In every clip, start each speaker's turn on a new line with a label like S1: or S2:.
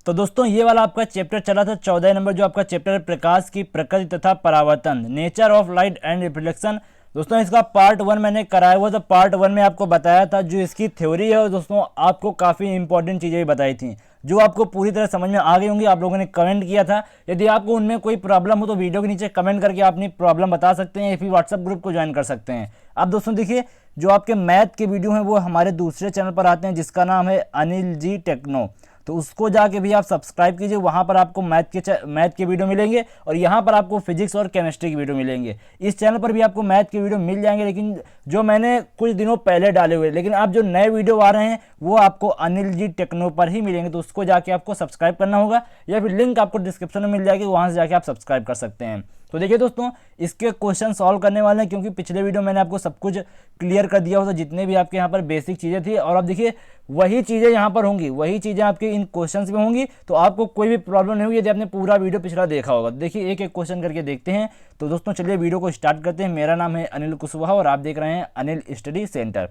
S1: तो दोस्तों ये वाला आपका चैप्टर चला था 14 नंबर, जो आपका चैप्टर है प्रकाश की प्रकृति तथा परावर्तन, nature of light and reflection. दोस्तों इसका पार्ट 1 मैंने कराया हुआ था। पार्ट 1 में आपको बताया था जो इसकी थ्योरी है, और दोस्तों आपको काफ़ी इंपॉर्टेंट चीज़ें भी बताई थी जो आपको पूरी तरह समझ में आ गई होंगी। आप लोगों ने कमेंट किया था, यदि आपको उनमें कोई प्रॉब्लम हो तो वीडियो के नीचे कमेंट करके आप अपनी प्रॉब्लम बता सकते हैं या फिर व्हाट्सएप ग्रुप को ज्वाइन कर सकते हैं। अब दोस्तों देखिए, जो आपके मैथ के वीडियो हैं वो हमारे दूसरे चैनल पर आते हैं जिसका नाम है अनिल जी टेक्नो, तो उसको जाके भी आप सब्सक्राइब कीजिए। वहाँ पर आपको मैथ के वीडियो मिलेंगे और यहाँ पर आपको फिजिक्स और केमिस्ट्री की वीडियो मिलेंगे। इस चैनल पर भी आपको मैथ के वीडियो मिल जाएंगे, लेकिन जो मैंने कुछ दिनों पहले डाले हुए, लेकिन आप जो नए वीडियो आ रहे हैं वो आपको अनिल जी टेक्नो पर ही मिलेंगे, तो उसको जाके आपको सब्सक्राइब करना होगा या फिर लिंक आपको डिस्क्रिप्शन में मिल जाएगी, वहाँ से जाके आप सब्सक्राइब कर सकते हैं। तो देखिए दोस्तों, इसके क्वेश्चन सॉल्व करने वाले हैं, क्योंकि पिछले वीडियो मैंने आपको सब कुछ क्लियर कर दिया होता, जितने भी आपके यहाँ पर बेसिक चीज़ें थी, और अब देखिए वही चीज़ें यहाँ पर होंगी, वही चीज़ें आपके इन क्वेश्चंस में होंगी, तो आपको कोई भी प्रॉब्लम नहीं होगी यदि आपने पूरा वीडियो पिछला देखा होगा। देखिए एक एक क्वेश्चन करके देखते हैं। तो दोस्तों चलिए वीडियो को स्टार्ट करते हैं। मेरा नाम है अनिल कुशवाहा और आप देख रहे हैं अनिल स्टडी सेंटर।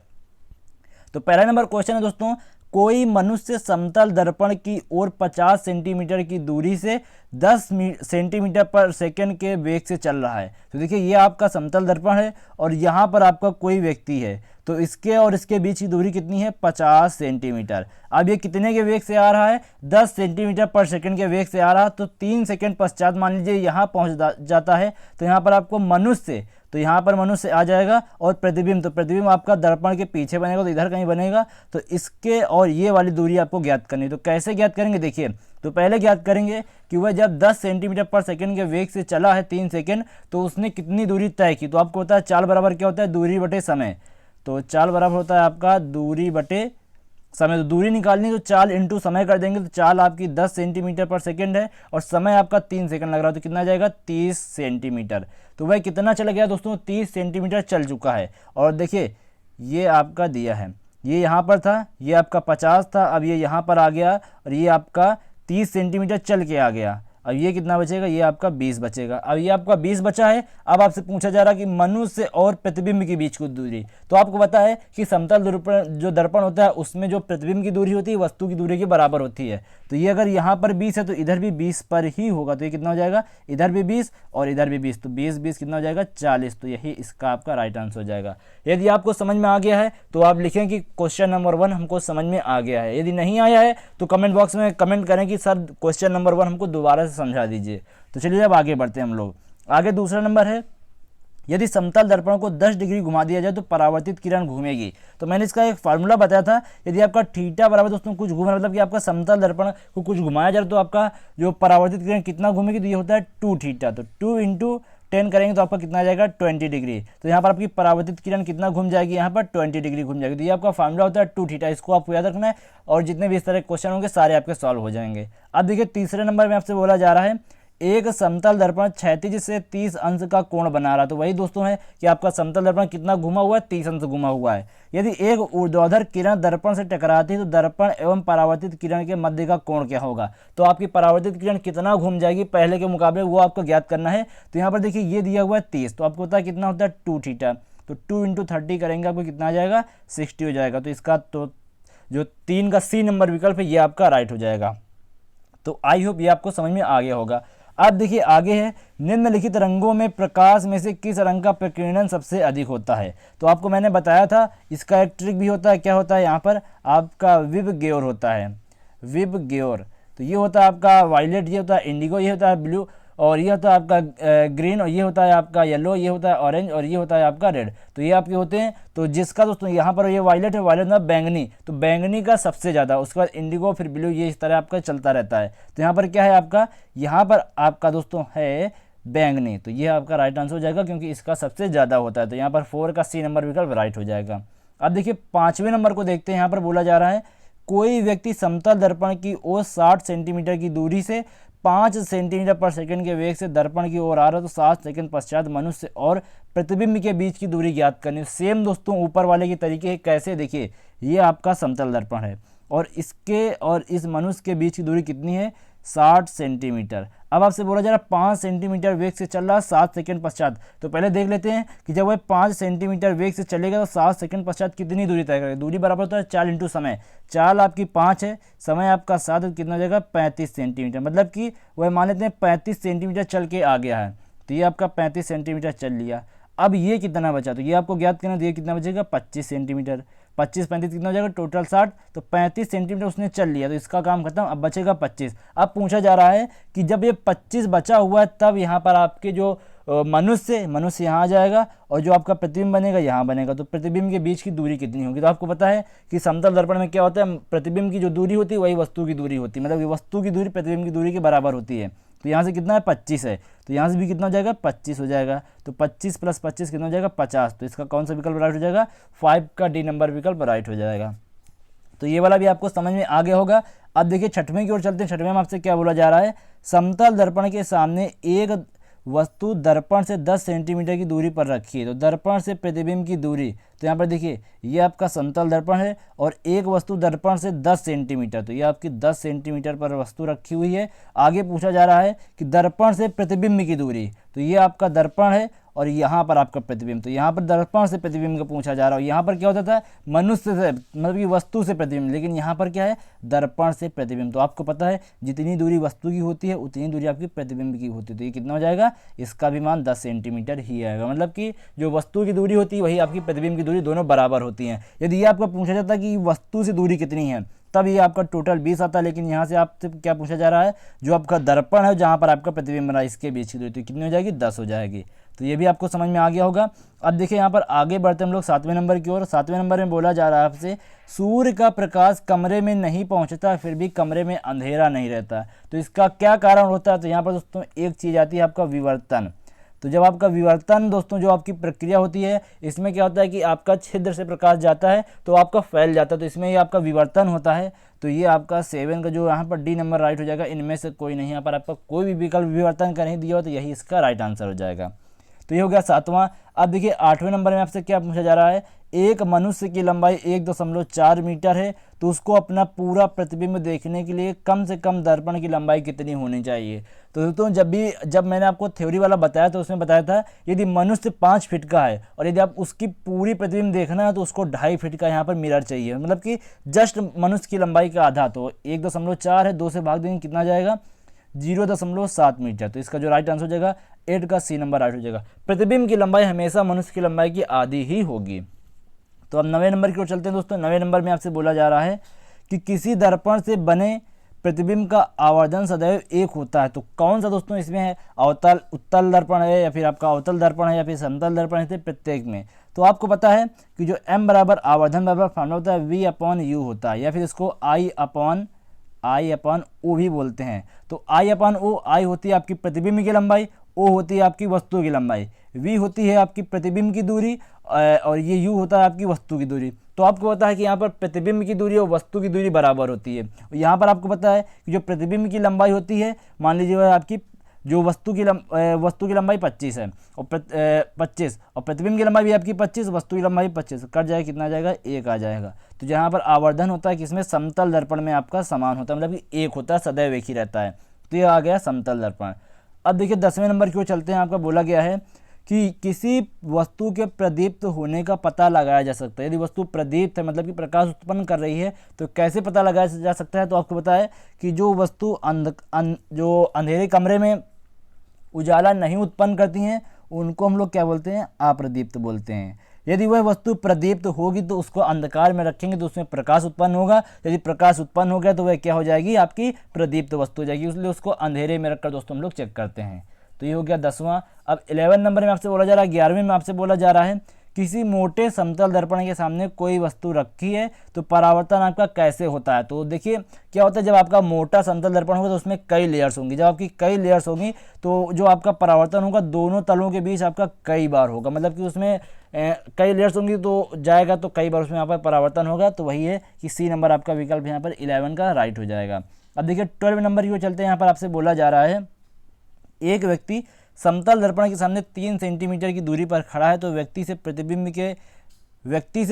S1: तो पहला नंबर क्वेश्चन है दोस्तों, कोई मनुष्य समतल दर्पण की ओर 50 सेंटीमीटर की दूरी से 10 सेंटीमीटर पर सेकंड के वेग से चल रहा है। तो देखिए ये आपका समतल दर्पण है और यहाँ पर आपका कोई व्यक्ति है, तो इसके और इसके बीच की दूरी कितनी है? 50 सेंटीमीटर। अब ये कितने के वेग से आ रहा है? 10 सेंटीमीटर पर सेकंड के वेग से आ रहा है। तो 3 सेकंड पश्चात मान लीजिए यहाँ पहुँच जाता है, तो यहाँ पर आपको मनुष्य, तो यहाँ पर मनुष्य आ जाएगा, और प्रतिबिंब, तो प्रतिबिंब आपका दर्पण के पीछे बनेगा, तो इधर कहीं बनेगा। तो इसके और ये वाली दूरी आपको ज्ञात करनी है। तो कैसे ज्ञात करेंगे? देखिए, तो पहले ज्ञात करेंगे कि वह जब 10 सेंटीमीटर पर सेकंड के वेग से चला है 3 सेकंड, तो उसने कितनी दूरी तय की। तो आपको होता है चाल बराबर क्या होता है? दूरी बटे समय। तो चाल बराबर होता है आपका दूरी बटे समय। तो दूरी निकालनी, तो चाल इंटू समय कर देंगे, तो चाल आपकी 10 सेंटीमीटर पर सेकंड है और समय आपका 3 सेकंड लग रहा है, तो कितना जाएगा? 30 सेंटीमीटर। तो वह कितना चला गया दोस्तों? 30 सेंटीमीटर चल चुका है। और देखिए ये आपका दिया है, ये यहाँ पर था, ये आपका 50 था, अब ये यहाँ पर आ गया और ये आपका 30 सेंटीमीटर चल के आ गया। अब ये कितना बचेगा? ये आपका 20 बचेगा। अब ये आपका 20 बचा है। अब आपसे पूछा जा रहा है कि मनुष्य और प्रतिबिंब के बीच की दूरी। तो आपको पता है कि समतल दर्पण जो दर्पण होता है उसमें जो प्रतिबिंब की दूरी होती है वस्तु की दूरी के बराबर होती है। तो ये अगर यहाँ पर 20 है तो इधर भी 20 पर ही होगा, तो ये कितना हो जाएगा? इधर भी 20 और इधर भी 20, तो 20 कितना हो जाएगा? 40। तो यही इसका आपका राइट आंसर हो जाएगा। यदि आपको समझ में आ गया है तो आप लिखें कि क्वेश्चन नंबर 1 हमको समझ में आ गया है। यदि नहीं आया है तो कमेंट बॉक्स में कमेंट करें कि सर क्वेश्चन नंबर 1 हमको दोबारा से समझा दीजिए। तो चलिए अब आगे बढ़ते हैं हम लोग। आगे दूसरा नंबर है, यदि समतल दर्पण को 10 डिग्री घुमा दिया जाए तो परावर्तित किरण घूमेगी। तो मैंने इसका एक फार्मूला बताया था, यदि आपका थीटा बराबर दोस्तों कुछ घूमना, मतलब कि आपका समतल दर्पण को कुछ घुमाया जाए तो आपका जो परावर्तित किरण कितना घूमेगी, तो ये होता है 2 थीटा। तो 2 इंटू 10 करेंगे तो आपका कितना आ जाएगा? 20 डिग्री। तो यहाँ पर आपकी परावर्तित किरण कितना घूम जाएगी? यहाँ पर 20 डिग्री घूम जाएगी। तो ये आपका फार्मूला होता है 2 थीटा। इसको आपको याद रखना है और जितने भी इस तरह के क्वेश्चन होंगे सारे आपके सॉल्व हो जाएंगे। अब देखिए तीसरे नंबर में आपसे बोला जा रहा है, एक समतल दर्पण क्षैतिज से 30 अंश का कोण बना रहा। तो वही दोस्तों है कि आपका समतल दर्पण कितना घुमा हुआ है? 30 अंश घुमा हुआ है। यदि एक ऊर्ध्वाधर किरण दर्पण से टकराती है तो दर्पण एवं परावर्तित किरण के मध्य का कोण क्या होगा। तो आपकी परावर्तित किरण कितना घूम जाएगी पहले के मुकाबले, वो आपको ज्ञात करना है। तो यहाँ पर देखिए ये दिया हुआ है 30, तो आपको होता है कितना होता है? 2 थीटा। तो 2 इंटू 30 करेंगे आपको कितना आ जाएगा? 60 हो जाएगा। तो इसका तो जो 3 का सी नंबर विकल्प है ये आपका राइट हो जाएगा। तो आई होप ये आपको समझ में आ गया होगा। अब देखिए आगे है, निम्नलिखित रंगों में प्रकाश में से किस रंग का प्रकीर्णन सबसे अधिक होता है। तो आपको मैंने बताया था इसका एक ट्रिक भी होता है। क्या होता है? यहाँ पर आपका विबग्योर होता है, विबग्योर। तो ये होता है आपका वायलेट, ये होता है इंडिगो, ये होता है ब्लू, और ये होता है आपका ग्रीन, और ये होता है आपका येलो, ये होता है ऑरेंज, और ये होता है आपका रेड। तो ये आपके होते हैं। तो जिसका दोस्तों यहाँ पर ये वायलेट है, वायलेट मतलब बैंगनी, तो बैंगनी का सबसे ज़्यादा, उसके बाद इंडिगो, फिर ब्लू, ये इस तरह आपका चलता रहता है। तो यहाँ पर क्या है आपका? यहाँ पर आपका दोस्तों है बैंगनी। तो ये आपका राइट आंसर हो जाएगा क्योंकि इसका सबसे ज़्यादा होता है। तो यहाँ पर 4 का सी नंबर विकल्प राइट हो जाएगा। अब देखिए 5वें नंबर को देखते हैं। यहाँ पर बोला जा रहा है, कोई व्यक्ति समतल दर्पण की ओर 60 सेंटीमीटर की दूरी से 5 सेंटीमीटर पर सेकंड के वेग से दर्पण की ओर आ रहा है, तो 7 सेकंड पश्चात मनुष्य और प्रतिबिंब के बीच की दूरी ज्ञात करनी। सेम दोस्तों ऊपर वाले की तरीके कैसे, देखिए ये आपका समतल दर्पण है और इसके और इस मनुष्य के बीच की दूरी कितनी है? 60 सेंटीमीटर। अब आपसे बोला जा रहा है 5 सेंटीमीटर वेग से चल रहा है 7 सेकंड पश्चात। तो पहले देख लेते हैं कि जब वह 5 सेंटीमीटर वेग से चलेगा तो 7 सेकंड पश्चात कितनी दूरी तय करेगा। दूरी बराबर होता है 4 इंटू समय। चाल आपकी 5 है, समय आपका 7 है, कितना हो जाएगा 35 सेंटीमीटर। मतलब कि वह मान लेते हैं 35 सेंटीमीटर चल के आ गया है। तो ये आपका 35 सेंटीमीटर चल लिया। अब ये कितना बचा, तो ये आपको ज्ञात करना, तो ये कितना बचेगा 25 सेंटीमीटर। 25 35 कितना हो जाएगा टोटल 60, तो 35 सेंटीमीटर उसने चल लिया, तो इसका काम खत्म। अब बचेगा 25। अब पूछा जा रहा है कि जब ये 25 बचा हुआ है तब यहाँ पर आपके जो मनुष्य यहाँ आ जाएगा और जो आपका प्रतिबिंब बनेगा यहाँ बनेगा। तो प्रतिबिंब के बीच की दूरी कितनी होगी। तो आपको पता है कि समतल दर्पण में क्या होता है, प्रतिबिंब की जो दूरी होती है वही वस्तु की दूरी होती है, मतलब वस्तु की दूरी प्रतिबिंब की दूरी के बराबर होती है। तो यहाँ से कितना है 25 है, तो यहाँ से भी कितना हो जाएगा 25 हो जाएगा। तो 25 + 25 कितना हो जाएगा 50। तो इसका कौन सा विकल्प राइट हो जाएगा, 5 का डी नंबर विकल्प राइट हो जाएगा। तो ये वाला भी आपको समझ में आ गया होगा। अब देखिए छठवें की ओर चलते हैं। छठवें में आपसे क्या बोला जा रहा है, समतल दर्पण के सामने एक वस्तु दर्पण से 10 सेंटीमीटर की दूरी पर रखी है। तो दर्पण से प्रतिबिंब की दूरी, तो यहाँ पर देखिए ये आपका समतल दर्पण है और एक वस्तु दर्पण से 10 सेंटीमीटर, तो ये आपकी 10 सेंटीमीटर पर वस्तु रखी हुई है। आगे पूछा जा रहा है कि दर्पण से प्रतिबिंब की दूरी, तो ये आपका दर्पण है और यहाँ पर आपका प्रतिबिंब, तो यहाँ पर दर्पण से प्रतिबिंब का पूछा जा रहा है। यहाँ पर क्या होता था मनुष्य से, मतलब कि वस्तु से प्रतिबिंब, लेकिन यहाँ पर क्या है दर्पण से प्रतिबिंब। तो आपको पता है जितनी दूरी वस्तु की होती है उतनी दूरी आपकी प्रतिबिंब की होती है। तो ये कितना हो जाएगा, इसका भी मान 10 सेंटीमीटर ही आएगा। मतलब कि जो वस्तु की दूरी होती है वही आपकी प्रतिबिंब की दूरी, दोनों बराबर होती हैं। यदि ये आपको पूछा जाता है कि वस्तु से दूरी कितनी है तब ये आपका टोटल 20 आता है, लेकिन यहाँ से आपसे क्या पूछा जा रहा है, जो आपका दर्पण है जहाँ पर आपका प्रतिबिंब बना इसके बीच की दूरी, तो कितनी हो जाएगी 10 हो जाएगी। तो ये भी आपको समझ में आ गया होगा। अब देखिए यहाँ पर आगे बढ़ते हम लोग 7वें नंबर की ओर। 7वें नंबर में बोला जा रहा है आपसे, सूर्य का प्रकाश कमरे में नहीं पहुँचता फिर भी कमरे में अंधेरा नहीं रहता। तो इसका क्या कारण होता है, तो यहाँ पर दोस्तों एक चीज़ आती है आपका विवर्तन। तो जब आपका विवर्तन दोस्तों जो आपकी प्रक्रिया होती है, इसमें क्या होता है कि आपका छिद्र से प्रकाश जाता है तो आपका फैल जाता है, तो इसमें ये आपका विवर्तन होता है। तो ये आपका 7 का जो यहाँ पर डी नंबर राइट हो जाएगा। इनमें से कोई नहीं, यहाँ पर आपका कोई भी विकल्प विवर्तन का नहीं दिया हो, तो यही इसका राइट आंसर हो जाएगा। तो ये हो गया 7वां। अब देखिए 8वें नंबर में आपसे क्या पूछा जा रहा है, एक मनुष्य की लंबाई 1.4 मीटर है, तो उसको अपना पूरा प्रतिबिंब देखने के लिए कम से कम दर्पण की लंबाई कितनी होनी चाहिए। तो दोस्तों जब मैंने आपको थ्योरी वाला बताया तो उसमें बताया था यदि मनुष्य 5 फीट का है और यदि आप उसकी पूरी प्रतिबिंब देखना है तो उसको 2.5 फीट का यहाँ पर मिरर चाहिए, मतलब कि जस्ट मनुष्य की लंबाई का आधा। तो 1.4 है, 2 से भाग देंगे कितना जाएगा 0.7 मीटर। तो इसका जो राइट आंसर हो जाएगा 8 का सी नंबर राइट हो जाएगा। प्रतिबिंब की लंबाई हमेशा मनुष्य की लंबाई की आधी ही होगी। तो अब 9वें नंबर की ओर चलते हैं दोस्तों। 9वें नंबर में आपसे बोला जा रहा है कि किसी दर्पण से बने प्रतिबिंब का आवर्धन सदैव 1 होता है। तो कौन सा दोस्तों इसमें है, उत्तल दर्पण है या फिर आपका अवतल दर्पण है या फिर समतल दर्पण है, प्रत्येक में। तो आपको पता है कि जो m बराबर आवर्धन बराबर फॉर्मूला होता है V/U होता है, या फिर इसको I/O भी बोलते हैं। तो I/O, I होती है आपकी प्रतिबिंब की लंबाई, O होती है आपकी वस्तु की लंबाई, V होती है आपकी प्रतिबिंब की दूरी और ये U होता है आपकी वस्तु की दूरी। तो आपको पता है कि यहाँ पर प्रतिबिंब की दूरी और वस्तु की दूरी बराबर होती है। और यहाँ पर आपको पता है कि जो प्रतिबिंब की लंबाई होती है, मान लीजिए वह आपकी जो वस्तु की लंबाई 25 है और 25 और प्रतिबिंब की लंबाई भी आपकी 25, वस्तु की लंबाई 25, कट जाएगा कितना आ जाएगा 1 आ जाएगा। तो जहाँ पर आवर्धन होता है किसमें, समतल दर्पण में आपका समान होता है, मतलब कि 1 होता है, सदैव एक ही रहता है। तो ये आ गया समतल दर्पण। अब देखिए 10वें नंबर की ओर चलते हैं। आपका बोला गया है कि किसी वस्तु के प्रदीप्त होने का पता लगाया जा सकता है। यदि वस्तु प्रदीप्त है मतलब कि प्रकाश उत्पन्न कर रही है तो कैसे पता लगाया जा सकता है। तो आपको पता है कि जो वस्तु जो अंधेरे कमरे में उजाला नहीं उत्पन्न करती हैं उनको हम लोग क्या बोलते हैं, अप्रदीप्त बोलते हैं। यदि वह वस्तु प्रदीप्त होगी तो उसको अंधकार में रखेंगे तो उसमें प्रकाश उत्पन्न होगा। यदि प्रकाश उत्पन्न हो गया तो वह क्या हो जाएगी, आपकी प्रदीप्त वस्तु हो जाएगी, इसलिए उसको अंधेरे में रखकर दोस्तों हम लोग चेक करते हैं। तो ये हो गया 10वां। अब 11 नंबर में आपसे बोला जा रहा है, 11वें में आपसे बोला जा रहा है किसी मोटे समतल दर्पण के सामने कोई वस्तु रखी है तो परावर्तन आपका कैसे होता है। तो देखिए क्या होता है, जब आपका मोटा समतल दर्पण होगा तो उसमें कई लेयर्स होंगी। जब आपकी कई लेयर्स होंगी तो जो आपका परावर्तन होगा दोनों तलों के बीच आपका कई बार होगा, मतलब कि उसमें कई लेयर्स होंगी तो जाएगा तो कई बार उसमें यहाँ पर परावर्तन होगा। तो वही है कि सी नंबर आपका विकल्प यहाँ पर 11 का राइट हो जाएगा। अब देखिए 12 नंबर की ओर चलते हैं। यहाँ पर आपसे बोला जा रहा है एक व्यक्ति समतल दर्पण के सामने 3 सेंटीमीटर की दूरी पर खड़ा है तो व्यक्ति से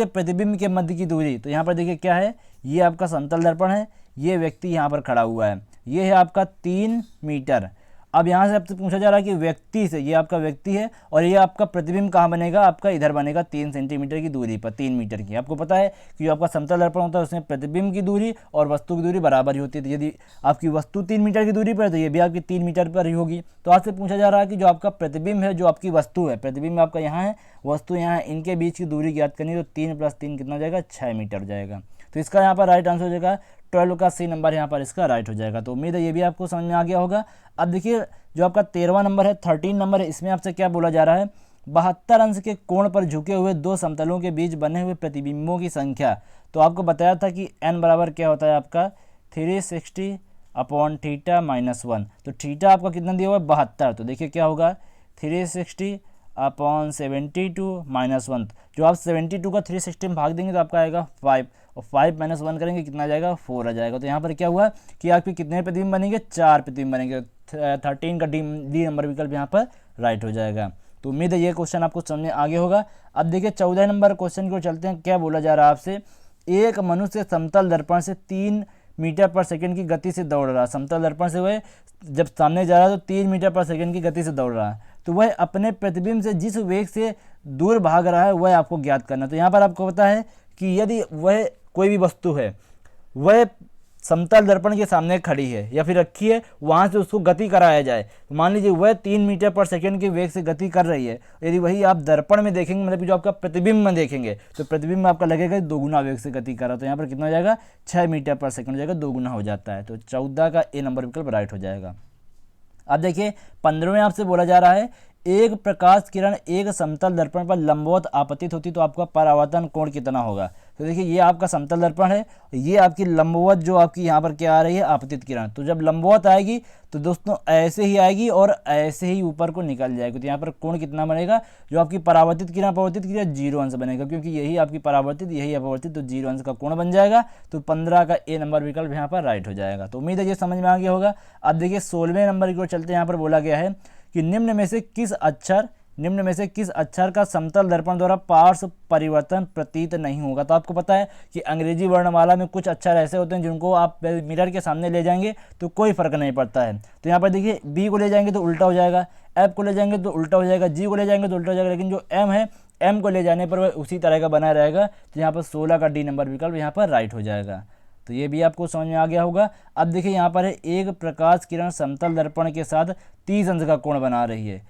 S1: प्रतिबिंब के मध्य की दूरी, तो यहाँ पर देखिए क्या है, ये आपका समतल दर्पण है, ये व्यक्ति यहाँ पर खड़ा हुआ है। ये है आपका 3 मीटर। अब यहाँ से आपसे पूछा जा रहा है कि व्यक्ति से, ये आपका व्यक्ति है और ये आपका प्रतिबिंब कहाँ बनेगा, आपका इधर बनेगा 3 सेंटीमीटर की दूरी पर, 3 मीटर की। आपको पता है कि जो आपका समतल दर्पण होता है उसमें प्रतिबिंब की दूरी और वस्तु की दूरी बराबर ही होती है। तो यदि आपकी वस्तु 3 मीटर की दूरी पर है तो ये भी आपकी 3 मीटर पर ही होगी। तो आपसे पूछा जा रहा है कि जो आपका प्रतिबिंब है, जो आपकी वस्तु है, प्रतिबिंब आपका यहाँ है, वस्तु यहाँ है, इनके बीच की दूरी ज्ञात करनी है। तो 3 + 3 कितना हो जाएगा, 6 मीटर हो जाएगा। तो इसका यहाँ पर राइट आंसर हो जाएगा 12 का सी नंबर यहाँ पर इसका राइट हो जाएगा। तो उम्मीद है ये भी आपको समझ में आ गया होगा। अब देखिए जो आपका 13वां नंबर है, 13 नंबर है, इसमें आपसे क्या बोला जा रहा है, 72 अंश के कोण पर झुके हुए दो समतलों के बीच बने हुए प्रतिबिंबों की संख्या। तो आपको बताया था कि n बराबर क्या होता है आपका 360 अपॉन थीटा माइनस 1। तो थीटा आपका कितना दिया हुआ है 72। तो देखिए क्या होगा 360 अपॉन 72 माइनस 1। जो आप 72 का 360 में भाग देंगे तो आपका आएगा 5 और 5 - 1 करेंगे कितना आ जाएगा 4 आ जाएगा। तो यहाँ पर क्या हुआ कि आपके कितने प्रतिबिंब बनेंगे, 4 प्रतिबिंब बनेंगे। 13 का डी नंबर विकल्प यहाँ पर राइट हो जाएगा। तो उम्मीद है ये क्वेश्चन आपको समझ में आगे होगा। अब देखिए 14 नंबर क्वेश्चन को चलते हैं। क्या बोला जा रहा है आपसे, एक मनुष्य समतल दर्पण से 3 मीटर पर सेकंड की गति से दौड़ रहा है। समतल दर्पण से वह जब सामने जा रहा है तो 3 मीटर पर सेकंड की गति से दौड़ रहा है। तो वह अपने प्रतिबिंब से जिस वेग से दूर भाग रहा है वह आपको ज्ञात करना। तो यहाँ पर आपको पता है कि यदि वह कोई भी वस्तु है, वह समतल दर्पण के सामने खड़ी है या फिर रखी है, वहाँ से उसको गति कराया जाए। तो मान लीजिए वह 3 मीटर पर सेकंड के वेग से गति कर रही है। यदि वही आप दर्पण में देखेंगे, मतलब कि जो आपका प्रतिबिंब में देखेंगे, तो प्रतिबिंब में आपका लगेगा 2 गुना वेग से गति कर रहा है। तो यहाँ पर कितना हो जाएगा 6 मीटर पर सेकंड हो जाएगा, 2 गुना हो जाता है। तो 14 का ए नंबर विकल्प राइट हो जाएगा। अब देखिए 15वें आपसे बोला जा रहा है, एक प्रकाश किरण एक समतल दर्पण पर लंबवत आपतित होती तो आपका परावर्तन कोण कितना होगा। तो देखिए ये आपका समतल दर्पण है, ये आपकी लंबवत जो आपकी यहाँ पर क्या आ रही है आपतित किरण। तो जब लंबवत आएगी तो दोस्तों ऐसे ही आएगी और ऐसे ही ऊपर को निकल जाएगी। तो यहाँ पर कोण कितना बनेगा, जो आपकी परावर्तित किरण 0 अंश बनेगा, क्योंकि यही आपकी परावर्तित यही अपवर्तित, तो 0 अंश का कोण बन जाएगा। तो 15 का ए नंबर विकल्प यहाँ पर राइट हो जाएगा। तो उम्मीद है ये समझ में आ गया होगा। अब देखिए 16वें नंबर की ओर चलते हैं। यहाँ पर बोला गया है कि निम्न में से किस अक्षर का समतल दर्पण द्वारा पार्श्व परिवर्तन प्रतीत नहीं होगा। तो आपको पता है कि अंग्रेजी वर्णमाला में कुछ अक्षर ऐसे होते हैं जिनको आप मिरर के सामने ले जाएंगे तो कोई फर्क नहीं पड़ता है। तो यहाँ पर देखिए बी को ले जाएंगे तो उल्टा हो जाएगा, एफ को ले जाएंगे तो उल्टा हो जाएगा, जी को ले जाएंगे तो उल्टा हो जाएगा, लेकिन जो एम है, एम को ले जाने पर वह उसी तरह का बना रहेगा। तो यहाँ पर 16 का डी नंबर विकल्प यहाँ पर राइट हो जाएगा। तो ये भी आपको समझ में आ गया होगा। अब देखिए यहाँ पर है, एक प्रकाश किरण समतल दर्पण के साथ 30 अंश का कोण बना रही है।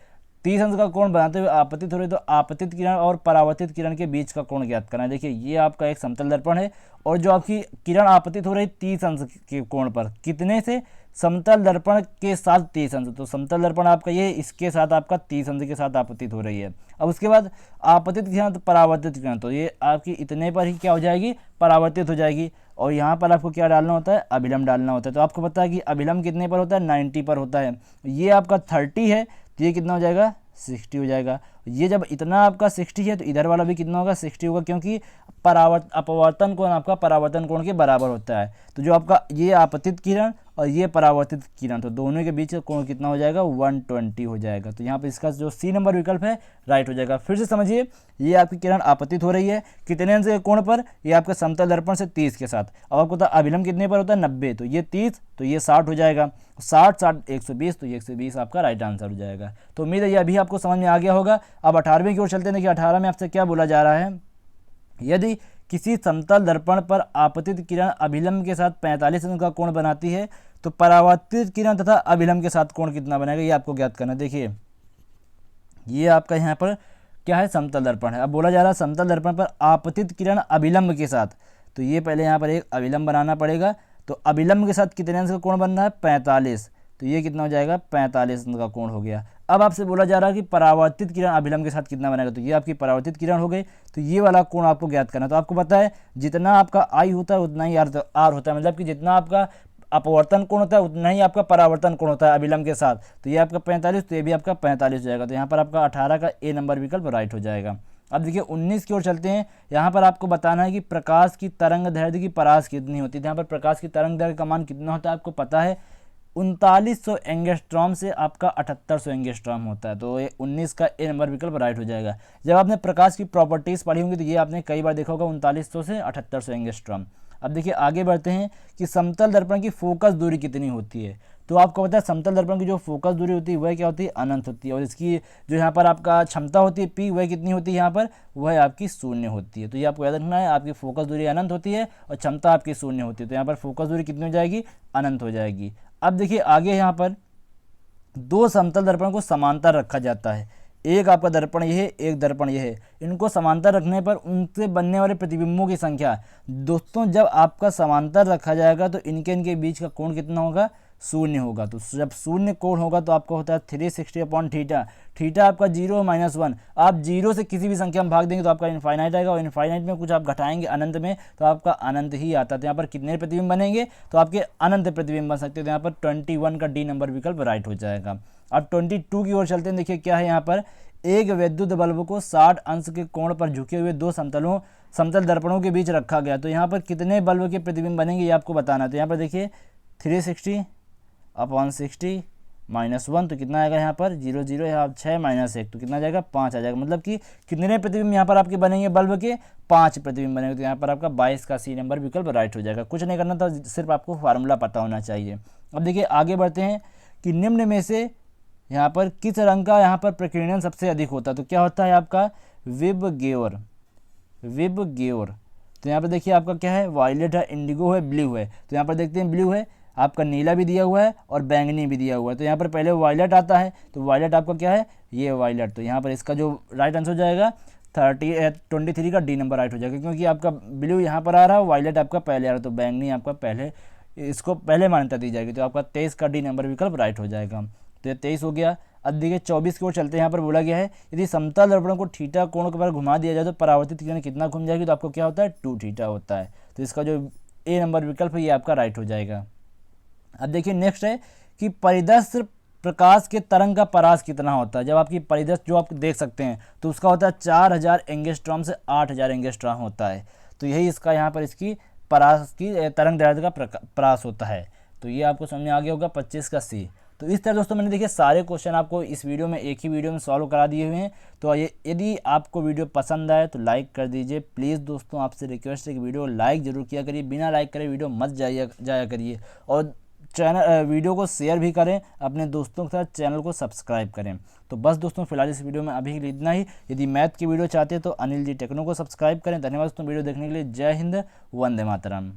S1: 30 अंश का कोण बनाते हुए आपतित हो रही है। तो आपतित किरण और परावर्तित किरण के बीच का कोण ज्ञात करना है। देखिए ये आपका एक समतल दर्पण है और जो आपकी किरण आपतित हो रही 30 अंश के कोण पर, कितने से, समतल दर्पण के साथ 30 अंश। तो समतल दर्पण आपका ये इसके साथ आपका 30 अंश के साथ आपतित हो रही है। अब उसके बाद आपतित किरण तो परावर्तित किरण, तो ये आपकी इतने पर ही क्या हो जाएगी, परावर्तित हो जाएगी। और यहाँ पर आपको क्या डालना होता है, अभिलंब डालना होता है। तो आपको पता है कि अभिलंब कितने पर होता है, 90 पर होता है। ये आपका 30 है तो ये कितना हो जाएगा 60 हो जाएगा। ये जब इतना आपका 60 है तो इधर वाला भी कितना होगा 60 होगा, क्योंकि अपवर्तन कोण आपका परावर्तन कोण के बराबर होता है। तो जो आपका ये आपतित किरण और ये परावर्तित किरण, तो दोनों के बीच का कोण कितना हो जाएगा 120 हो जाएगा। तो यहाँ पर इसका जो सी नंबर विकल्प है राइट हो जाएगा। फिर से समझिए, ये आपकी किरण आपतित हो रही है कितने अंश के कोण पर, ये आपके समतल दर्पण से 30 के साथ। अब आपको पता अभिलंब कितने पर होता है 90, तो ये 30 तो ये 60 हो जाएगा, 60 120 तो ये 120 आपका राइट आंसर हो जाएगा। तो उम्मीद है ये अभी आपको समझ में आ गया होगा। अब 18वें की ओर चलते हैं। देखिए 18 में आपसे क्या बोला जा रहा है, यदि किसी समतल दर्पण पर आपतित किरण अभिलंब के साथ 45 अंश का कोण बनाती है तो परावर्तित किरण तथा अभिलंब के साथ कोण कितना बनेगा, ये आपको ज्ञात करना है। देखिए ये आपका यहाँ पर क्या है, समतल दर्पण है। अब बोला जा रहा है समतल दर्पण पर आपतित किरण अभिलंब के साथ, तो ये पहले यहाँ पर एक अभिलंब बनाना पड़ेगा। तो अभिलंब के साथ कितने अंश का कोण बन रहा है 45, तो ये कितना हो जाएगा 45 अंश का कोण हो गया। अब आपसे बोला जा रहा है कि परावर्तित किरण अभिलंब के साथ कितना बनेगा, तो ये आपकी परावर्तित किरण हो गई। तो ये वाला कोण आपको ज्ञात करना। तो आपको पता है जितना आपका आई होता है उतना ही आर होता है, मतलब कि जितना आपका अपवर्तन कोण होता है उतना ही आपका परावर्तन कोण होता है अभिलंब के साथ। तो ये आपका 45, तो ये भी आपका 45 हो जाएगा। तो यहाँ पर आपका 18 का ए नंबर विकल्प राइट हो जाएगा। अब देखिए 19 की ओर चलते हैं। यहाँ पर आपको बताना है कि प्रकाश की तरंग दैर्घ्य की परास कितनी होती है। यहाँ पर प्रकाश की तरंग दैर्घ्य का मान कितना होता है आपको पता है, 3900 एंगस्ट्रॉम से आपका 7800 एंगस्ट्रॉम होता है। तो ये 19 का ए नंबर विकल्प राइट हो जाएगा। जब आपने प्रकाश की प्रॉपर्टीज़ पढ़ी होंगी तो ये आपने कई बार देखा होगा 3900 से 7800 एंगस्ट्रॉम। अब देखिए आगे बढ़ते हैं कि समतल दर्पण की फोकस दूरी कितनी होती है। तो आपको पता है समतल दर्पण की जो फोकस दूरी होती है वह क्या होती है, अनंत होती है। और इसकी जो यहाँ पर आपका क्षमता होती है पी, वह कितनी होती है यहाँ पर, वह आपकी शून्य होती है। तो ये आपको याद रखना है, आपकी फोकस दूरी अनंत होती है और क्षमता आपकी शून्य होती है। तो यहाँ पर फोकस दूरी कितनी हो जाएगी, अनंत हो जाएगी। अब देखिए आगे यहाँ पर दो समतल दर्पण को समांतर रखा जाता है, एक आपका दर्पण यह है, एक दर्पण यह है। इनको समांतर रखने पर उनसे बनने वाले प्रतिबिंबों की संख्या, दोस्तों जब आपका समांतर रखा जाएगा तो इनके बीच का कोण कितना होगा, शून्य होगा। तो जब शून्य कोण होगा तो आपका होता है 360 अपॉन थीटा। थीटा आपका 0 - 1, आप 0 से किसी भी संख्या में भाग देंगे तो आपका इनफाइनाइट आएगा, और इनफाइनाइट में कुछ आप घटाएंगे अनंत में तो आपका अनंत ही आता है। तो यहाँ पर कितने प्रतिबिंब बनेंगे, तो आपके अनंत प्रतिबिंब बन सकते हैं। तो यहाँ पर 21 का डी नंबर विकल्प राइट हो जाएगा। अब 22 की ओर चलते हैं। देखिए क्या है यहाँ पर, एक विद्युत बल्ब को 60 अंश के कोण पर झुके हुए दो समतल दर्पणों के बीच रखा गया। तो यहाँ पर कितने बल्ब के प्रतिबिंब बनेंगे ये आपको बताना है। तो यहाँ पर देखिए 360 अपॉन 60 -1, तो कितना आएगा यहाँ पर 0 0, यहाँ 6 - 1, तो कितना जाएगा 5 आ जाएगा। मतलब कि कितने प्रतिबिंब यहाँ पर आपके बनेंगे बल्ब के, 5 प्रतिबिंब बनेंगे। तो यहाँ पर आपका 22 का सी नंबर विकल्प राइट हो जाएगा। कुछ नहीं करना था, सिर्फ आपको फार्मूला पता होना चाहिए। अब देखिए आगे बढ़ते हैं कि निम्न में से यहाँ पर किस रंग का यहाँ पर प्रकीर्णन सबसे अधिक होता है। तो क्या होता है आपका विबग्योर। तो यहाँ पर देखिए आपका क्या है, वायलेट है, इंडिगो है, ब्लू है। तो यहाँ पर देखते हैं ब्लू है, आपका नीला भी दिया हुआ है और बैंगनी भी दिया हुआ है। तो यहाँ पर पहले वायलेट आता है, तो वायलेट आपका क्या है, ये वायलेट। तो यहाँ पर इसका जो राइट आंसर हो जाएगा 23 का डी नंबर राइट हो जाएगा, क्योंकि आपका ब्लू यहाँ पर आ रहा है, वायलेट आपका पहले आ रहा है। तो बैंगनी आपका पहले, इसको पहले मान्यता दी जाएगी। तो आपका 23 का डी नंबर विकल्प राइट हो जाएगा। तो ये 23 हो गया। अब देखिए 24 की ओर चलते हैं। यहाँ पर बोला गया है यदि समतल दर्पण को थीटा कोण पर घुमा दिया जाए तो परावर्तित किरण कितना घूम जाएगी। तो आपको क्या होता है, 2 थीटा होता है। तो इसका जो ए नंबर विकल्प है ये आपका राइट हो जाएगा। अब देखिए नेक्स्ट है कि परिदृश्य प्रकाश के तरंग का परास कितना होता है। जब आपकी परिदृश्य जो आप देख सकते हैं तो उसका होता है 4000 एंगस्ट्रॉम से 8000 एंगस्ट्रॉम होता है। तो यही इसका यहाँ पर इसकी परास की तरंग दैर्ध्य का परास होता है। तो ये आपको समझ में आ गया होगा 25 का सी। तो इस तरह दोस्तों मैंने देखिए सारे क्वेश्चन आपको इस वीडियो में, एक ही वीडियो में सॉल्व करा दिए हुए हैं। तो ये यदि आपको वीडियो पसंद आए तो लाइक कर दीजिए प्लीज़। दोस्तों आपसे रिक्वेस्ट है कि वीडियो लाइक जरूर किया करिए, बिना लाइक करे वीडियो मत जाया करिए। और वीडियो को शेयर भी करें अपने दोस्तों के साथ, चैनल को सब्सक्राइब करें। तो बस दोस्तों फिलहाल इस वीडियो में अभी के लिए इतना ही। यदि मैथ की वीडियो चाहते हैं तो अनिल जी टेक्नो को सब्सक्राइब करें। धन्यवाद दोस्तों वीडियो देखने के लिए। जय हिंद, वंदे मातरम।